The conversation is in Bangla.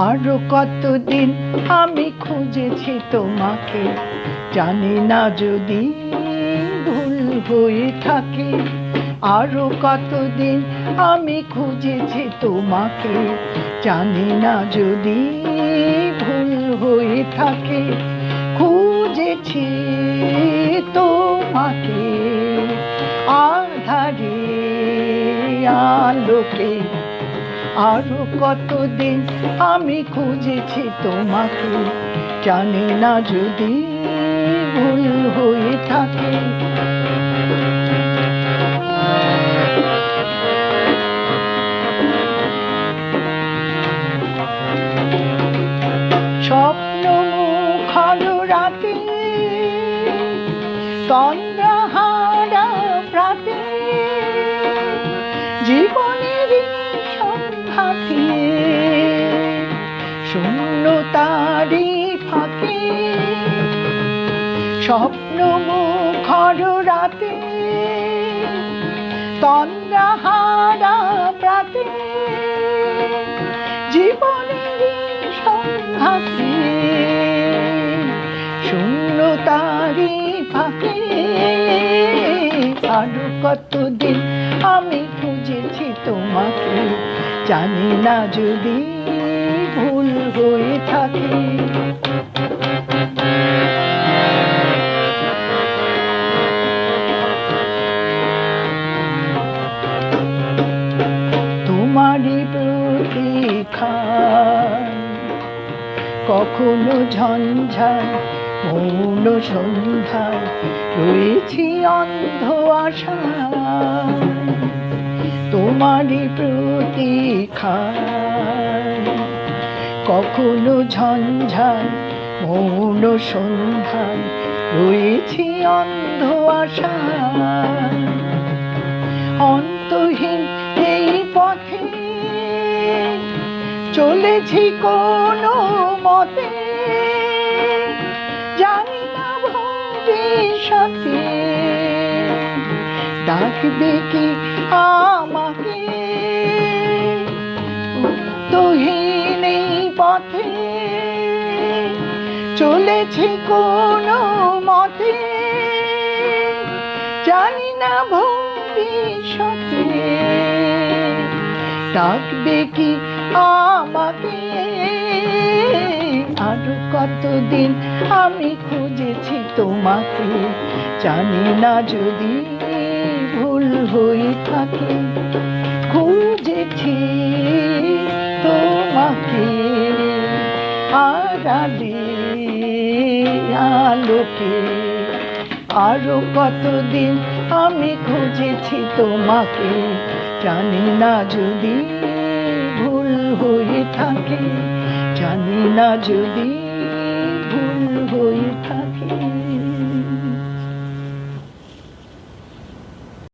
আরো কতদিন আমি খুঁজেছি তোমাকে, জানি না যদি ভুল হয়ে থাকে। আরো কতদিন আমি খুঁজেছি তোমাকে, জানি না যদি ভুল হয়ে থাকে। খুঁজেছি তোমাকে আঁধারে আলোকে, আরো কতদিন আমি খুঁজেছি তোমাকে, জানি না যদি ভুল হয়ে থাকে। স্বপ্ন মুখর রাতে, তন্দ্রাহারা প্রাতে, জীবনের সংঘাতে, শূন্যতারি ফাঁকে। স্বপ্ন মুখর রাতে, তন্দ্রাহারা প্রাতে, জীবনের সংঘাতে, শূন্যতারি ফাঁকে। আরো কতদিন আমি খুঁজেছি তোমাকে, জানি না যদি ভুল হয়ে থাকে। তোমারই প্রতীক্ষায় কখনো ঝঞ্ঝায় মৌন সন্ধ্যায় রয়েছি অন্ধ আশায়। তোমারই প্রতীক্ষায় কখনো ঝঞ্ঝায় মৌন সন্ধ্যায় রয়েছি অন্ধ আশায়। অন্তহীন এই পথে চলেছি কোনো মতে, জানি না ভবিষ্যতে ডাকবে কি আমাকে। অন্তহীন এই পথে চলেছি কোনো মতে, জানি না ভবিষ্যতে ডাকবে কি আমাকে। আরো কতদিন আমি খুঁজেছি তোমাকে, জানি না যদি ভুল হয়ে থাকে। খুঁজেছি তোমাকে আড়ালে আলোকে, আরো কতদিন আমি খুঁজেছি তোমাকে, জানি না যদি ভুল হয়ে থাকে, জানি না যদি ভুল হয়ে থাকে।